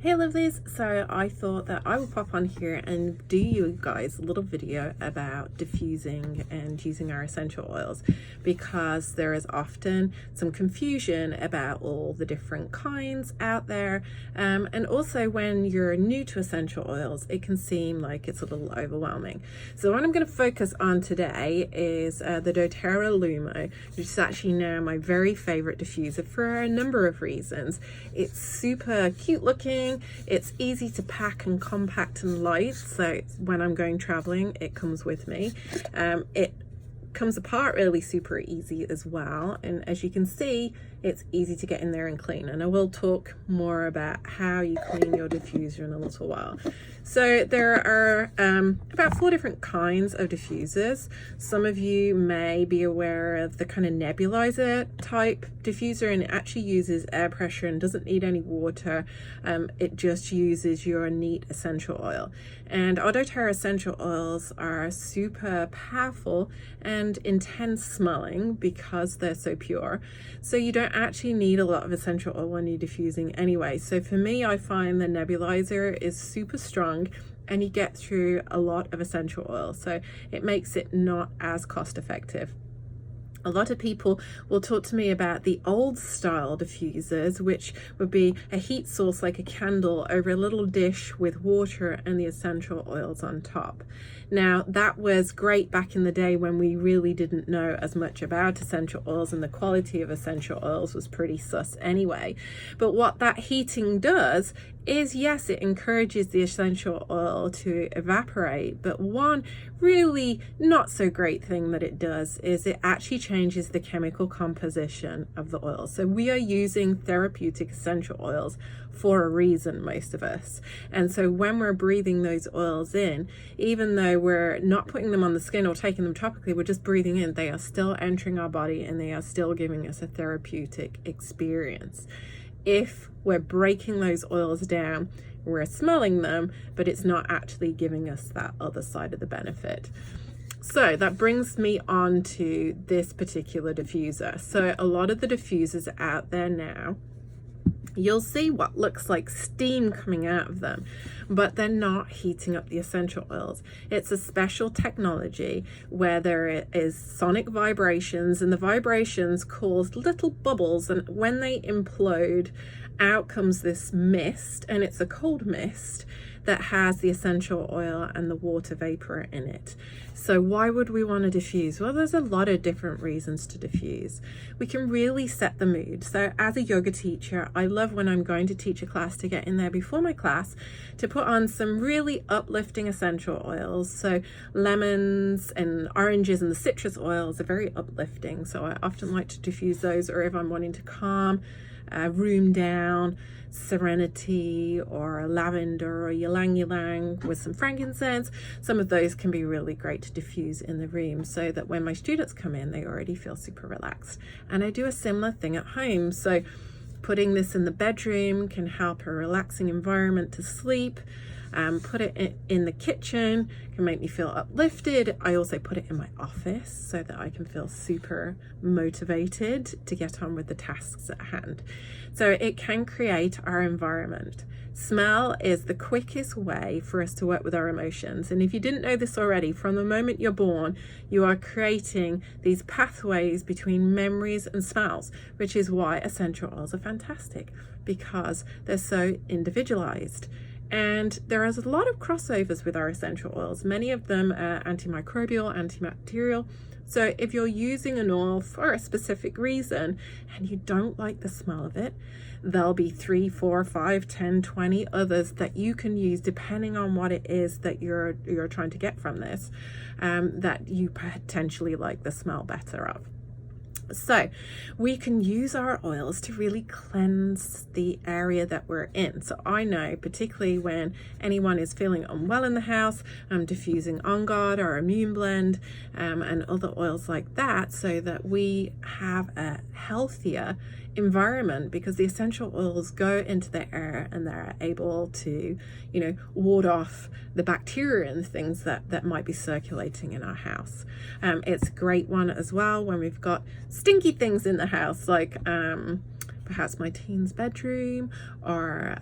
Hey lovelies, so I thought that I would pop on here and do you guys a little video about diffusing and using our essential oils, because there is often some confusion about all the different kinds out there, and also when you're new to essential oils it can seem like it's a little overwhelming. So what I'm going to focus on today is the doTERRA Lumo, which is actually now my very favorite diffuser for a number of reasons. It's super cute looking. It's easy to pack and compact and light, so when I'm going traveling it comes with me. It comes apart really super easy as well, and as you can see it's easy to get in there and clean, and I will talk more about how you clean your diffuser in a little while. So there are about 4 different kinds of diffusers. Some of you may be aware of the kind of nebulizer type diffuser, and it actually uses air pressure and doesn't need any water. It just uses your neat essential oil. And our doTERRA essential oils are super powerful and intense smelling because they're so pure. So you don't actually need a lot of essential oil when you're diffusing anyway. So for me, I find the nebulizer is super strong and you get through a lot of essential oil, so it makes it not as cost effective. A lot of people will talk to me about the old style diffusers, which would be a heat source like a candle over a little dish with water and the essential oils on top. Now that was great back in the day when we really didn't know as much about essential oils and the quality of essential oils was pretty sus anyway. But what that heating does is, yes, it encourages the essential oil to evaporate, but one really not so great thing that it does is it actually changes the chemical composition of the oil. So we are using therapeutic essential oils for a reason, most of us. And so when we're breathing those oils in, even though we're not putting them on the skin or taking them topically, we're just breathing in, they are still entering our body and they are still giving us a therapeutic experience. If we're breaking those oils down, we're smelling them, but it's not actually giving us that other side of the benefit. So that brings me on to this particular diffuser. So a lot of the diffusers out there now, you'll see what looks like steam coming out of them, but they're not heating up the essential oils. It's a special technology where there is sonic vibrations, and the vibrations cause little bubbles, and when they implode, out comes this mist, and it's a cold mist that has the essential oil and the water vapor in it. So why would we want to diffuse? Well, there's a lot of different reasons to diffuse. We can really set the mood. So as a yoga teacher, I love when I'm going to teach a class to get in there before my class to put on some really uplifting essential oils. So lemons and oranges and the citrus oils are very uplifting. So I often like to diffuse those, or if I'm wanting to calm room down, serenity, or lavender, or ylang ylang with some frankincense. Some of those can be really great to diffuse in the room, so that when my students come in they already feel super relaxed. And I do a similar thing at home, so putting this in the bedroom can help a relaxing environment to sleep. Put it in the kitchen can make me feel uplifted. I also put it in my office so that I can feel super motivated to get on with the tasks at hand. So it can create our environment. Smell is the quickest way for us to work with our emotions. And if you didn't know this already, from the moment you're born, you are creating these pathways between memories and smells, which is why essential oils are fantastic, because they're so individualized. And there is a lot of crossovers with our essential oils. Many of them are antimicrobial, antibacterial. So if you're using an oil for a specific reason and you don't like the smell of it, there'll be 3, 4, 5, 10, 20 others that you can use depending on what it is that you're trying to get from this, that you potentially like the smell better of. So we can use our oils to really cleanse the area that we're in. So I know, particularly when anyone is feeling unwell in the house, I'm diffusing On Guard or Immune Blend and other oils like that, so that we have a healthier environment, because the essential oils go into the air and they're able to, ward off the bacteria and things that might be circulating in our house. It's a great one as well when we've got stinky things in the house, like perhaps my teen's bedroom, or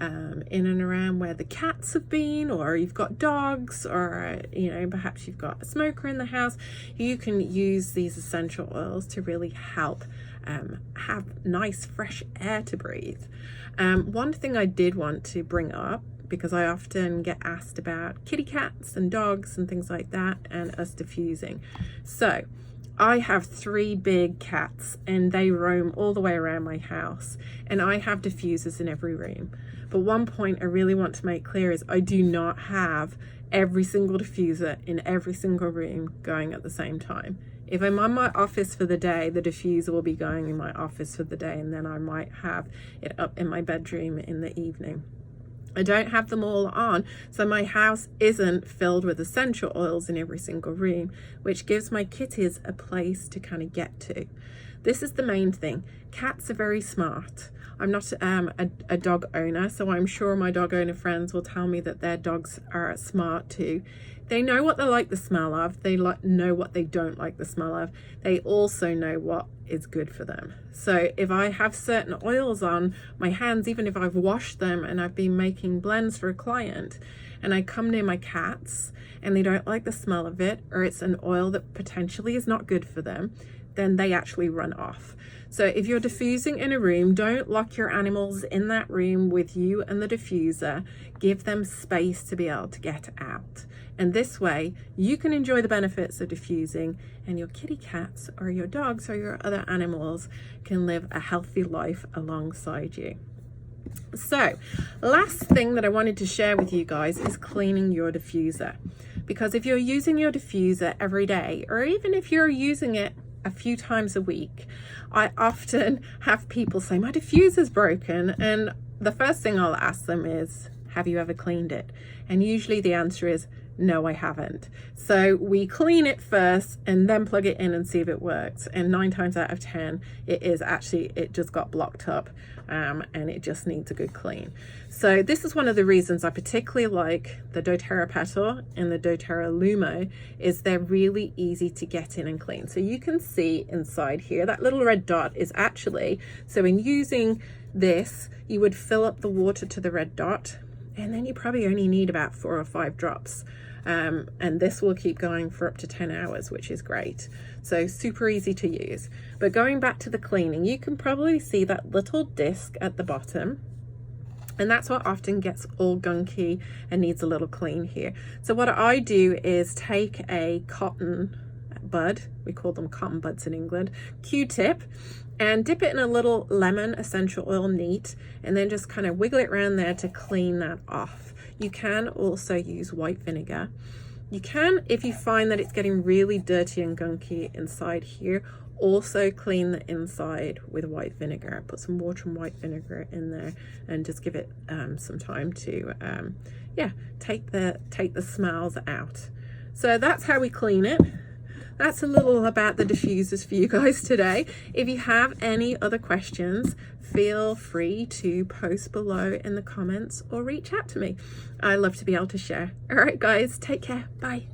in and around where the cats have been, or you've got dogs, or perhaps you've got a smoker in the house, you can use these essential oils to really help have nice fresh air to breathe. One thing I did want to bring up, because I often get asked about kitty cats and dogs and things like that, and us diffusing. So I have 3 big cats and they roam all the way around my house, and I have diffusers in every room. But one point I really want to make clear is I do not have every single diffuser in every single room going at the same time. If I'm on my office for the day, the diffuser will be going in my office for the day, and then I might have it up in my bedroom in the evening. I don't have them all on, so my house isn't filled with essential oils in every single room, which gives my kitties a place to kind of get to. This is the main thing. Cats are very smart. I'm not a dog owner, so I'm sure my dog owner friends will tell me that their dogs are smart too. They know what they like the smell of. They know what they don't like the smell of. They also know what is good for them. So if I have certain oils on my hands, even if I've washed them and I've been making blends for a client, and I come near my cats and they don't like the smell of it, or it's an oil that potentially is not good for them, then they actually run off. So if you're diffusing in a room, don't lock your animals in that room with you and the diffuser. Give them space to be able to get out. And this way you can enjoy the benefits of diffusing, and your kitty cats or your dogs or your other animals can live a healthy life alongside you. So last thing that I wanted to share with you guys is cleaning your diffuser. Because if you're using your diffuser every day, or even if you're using it a few times a week, I often have people say, my diffuser's broken, and the first thing I'll ask them is, have you ever cleaned it? And usually the answer is, no, I haven't. So we clean it first and then plug it in and see if it works. And 9 times out of 10, it just got blocked up, and it just needs a good clean. So this is one of the reasons I particularly like the doTERRA Petal and the doTERRA Lumo, is they're really easy to get in and clean. So you can see inside here, that little red dot is actually, so in using this, you would fill up the water to the red dot, and then you probably only need about 4 or 5 drops. And this will keep going for up to 10 hours, which is great. So super easy to use. But going back to the cleaning, you can probably see that little disc at the bottom, and that's what often gets all gunky and needs a little clean here. So what I do is take a cotton bud, we call them cotton buds in England, Q-tip, and dip it in a little lemon essential oil neat, and then just kind of wiggle it around there to clean that off. You can also use white vinegar. You can, if you find that it's getting really dirty and gunky inside here, also clean the inside with white vinegar. Put some water and white vinegar in there and just give it some time to take the smells out. So that's how we clean it. That's a little about the diffusers for you guys today. If you have any other questions, feel free to post below in the comments or reach out to me. I love to be able to share. All right, guys, take care. Bye.